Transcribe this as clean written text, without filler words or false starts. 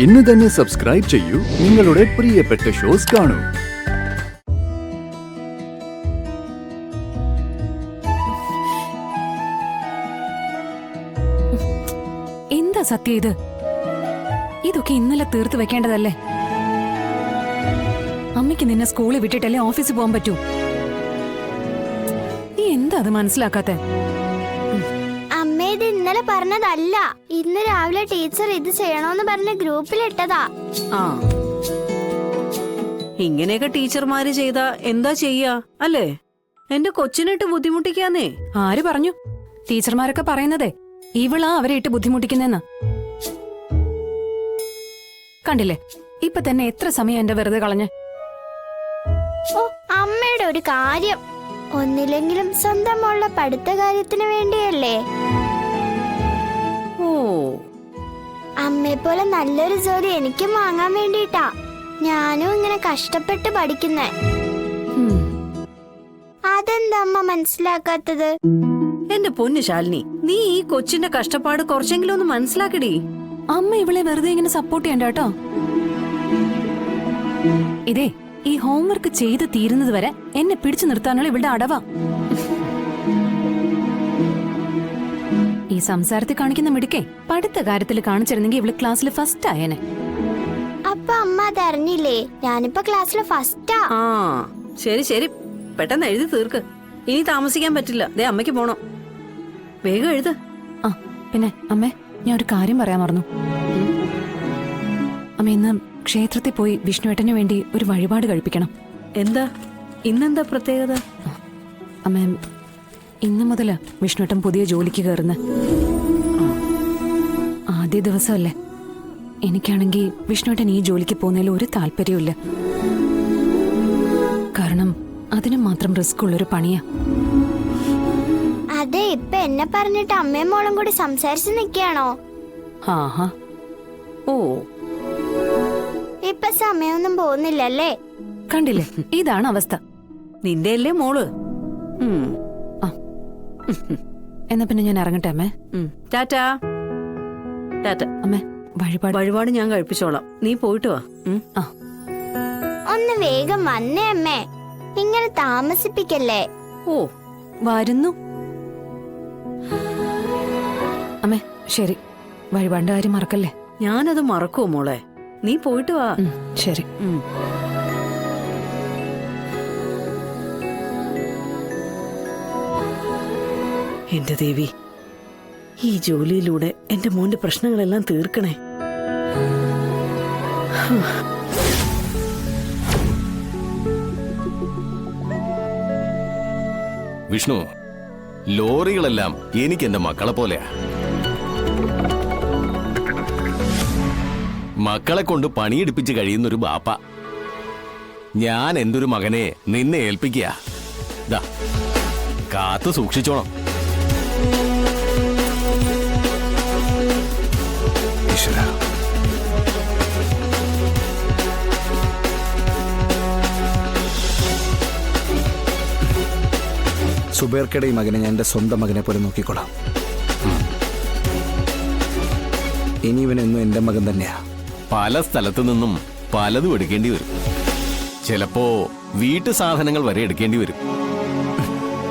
ഇന്ന് തന്നെ സബ്സ്ക്രൈബ് ചെയ്യൂ, നിങ്ങളുടെ പ്രിയപ്പെട്ട ഷോസ് കാണൂ. എന്താ സത്യം ഇത്? ഇതൊക്കെ ഇന്നലെ തീർത്ത് വെക്കേണ്ടതല്ലേ? അമ്മയ്ക്ക് നിന്നെ സ്കൂളിൽ വിട്ടിട്ടല്ലേ ഓഫീസിൽ പോകാൻ പറ്റൂ? നീ എന്താ അത് മനസ്സിലാക്കാത്തെ? അമ്മ ഇത് ഇന്നലെ പറഞ്ഞതല്ല, ഇന്ന് രാവിലെ ടീച്ചർ ഇത് ചെയ്യണോന്ന് പറഞ്ഞ് ഗ്രൂപ്പിലിട്ടതാ. ആ, ഇങ്ങനെയൊക്കെ ടീച്ചർമാര് ചെയ്താ എന്താ ചെയ്യാ അല്ലേ? എന്റെ കൊച്ചിനിട്ട് ബുദ്ധിമുട്ടിക്കാന്നേ. ആര് പറഞ്ഞു? ടീച്ചർമാരൊക്കെ പറയുന്നതേ ഇവളാ അവരെ ഇട്ട് ബുദ്ധിമുട്ടിക്കുന്നെന്ന്. കണ്ടില്ലേ, ഇപ്പൊ തന്നെ എത്ര സമയം എന്റെ വെറുതെ കളഞ്ഞ്. ഓ, അമ്മയുടെ ഒരു കാര്യം. ഒന്നില്ലെങ്കിലും സ്വന്തം മോളുടെ പഠിത്ത കാര്യത്തിന് വേണ്ടിയല്ലേ? ഓ, അമ്മയെ പോലെ നല്ലൊരു ജോലി എനിക്കും വാങ്ങാൻ വേണ്ടിട്ടാ ഞാനും ഇങ്ങനെ കഷ്ടപ്പെട്ട് പഠിക്കുന്നേ. അതെന്താ അമ്മ മനസ്സിലാക്കാത്തത്? എന്റെ പൊന്നു ശാലിനി, നീ ഈ കൊച്ചിന്റെ കഷ്ടപ്പാട് കുറച്ചെങ്കിലും ഒന്ന് മനസ്സിലാക്കടി. അമ്മ ഇവളെ വെറുതെ ഇങ്ങനെ സപ്പോർട്ട് ചെയ്യണ്ട കേട്ടോ. ഇതേ, ഈ ഹോംവർക്ക് ചെയ്ത് തീരുന്നത് വരെ എന്നെ പിടിച്ചു നിർത്താനുള്ള ഇവളുടെ അടവാ. ഈ സംസാരത്തിൽ കാണിക്കുന്ന മിടുക്കേ പഠിത്ത കാര്യത്തിൽ കാണിച്ചിരുന്നെങ്കിൽ ഇവള് ക്ലാസ്സിൽ ഫസ്റ്റ് ആയേനെ. അപ്പൊ അമ്മ അതറിഞ്ഞില്ലേ? ഞാനിപ്പോ ക്ലാസ്സിൽ ഫസ്റ്റാ. ആ, ശരി ശരി, പെട്ടെന്ന് എഴുതി തീർക്ക്. ഇനി താമസിക്കാൻ പറ്റില്ല. ദേ അമ്മയ്ക്ക് പോണം. വേഗം എഴുത്. ആ, പിന്നെ അമ്മേ, ഞാൻ ഒരു കാര്യം പറയാൻ മറന്നു. അമ്മ ഇന്ന് ക്ഷേത്രത്തിൽ പോയി വിഷ്ണുവേട്ടന് വേണ്ടി ഒരു വഴിപാട് കഴിപ്പിക്കണം. എന്താ ഇന്നെന്താ പ്രത്യേകത? അമ്മ, ഇന്നു മുതല് വിഷ്ണുവേട്ടൻ പുതിയ ജോലിക്ക് കയറുന്ന ആദ്യ ദിവസമല്ലേ. എനിക്കാണെങ്കിൽ വിഷ്ണുവേട്ടൻ ഈ ജോലിക്ക് പോകുന്നതിൽ ഒരു താല്പര്യമില്ല. കാരണം അതിന് മാത്രം റിസ്ക് ഉള്ളൊരു പണിയാ. അതെ, ഇപ്പൊ എന്നെ പറഞ്ഞിട്ട് അമ്മയും മോളും കൂടി സംസാരിച്ച് നിൽക്കുകയാണോ? ആഹാ, ഓ, ഇപ്പൊ സമയമൊന്നും പോകുന്നില്ലല്ലേ? കണ്ടില്ലേ, ഇതാണ് അവസ്ഥ. നിന്റെ അല്ലേ മോള്. ആ, എന്നാ പിന്നെ ഞാൻ ഇറങ്ങട്ടെ അമ്മേ. ടാറ്റാ. ടാറ്റ. അമ്മേ, വഴിപാട് ഞാൻ കഴിപ്പിച്ചോളാം. നീ പോയിട്ട് വാ. ആ, ഒന്ന് വേഗം വന്നേ അമ്മേ, ഇങ്ങനെ താമസിപ്പിക്കല്ലേ. ഓ, വരുന്നു അമ്മേ. ശരി, വഴിപാടിന്റെ കാര്യം മറക്കല്ലേ. ഞാനത് മറക്കുവോ മോളെ? നീ പോയിട്ട് വാ. ശരി. എന്റെ ദേവി, ഈ ജോലിയിലൂടെ എന്റെ മോന്റെ പ്രശ്നങ്ങളെല്ലാം തീർക്കണേ. വിഷ്ണു, ലോറികളെല്ലാം എനിക്ക് എന്റെ മക്കളെ പോലെയാ. മക്കളെ കൊണ്ട് പണിയെടുപ്പിച്ച് കഴിയുന്നൊരു ബാപ്പ. ഞാൻ എന്തൊരു മകനെ നിന്നെ ഏൽപ്പിക്കുക. ദാ, കാത്തു സൂക്ഷിച്ചോണം. സുബേർക്കയുടെ ഈ മകനെ ഞാൻ എൻ്റെ സ്വന്തം മകനെ പോലെ നോക്കിക്കൊള്ളാം. ഇനി ഇവനെന്നും എൻ്റെ മകൻ തന്നെയാ. പല സ്ഥലത്തു നിന്നും പലതും എടുക്കേണ്ടി വരും. ചിലപ്പോ വീട്ടു സാധനങ്ങൾ വരെ എടുക്കേണ്ടി വരും.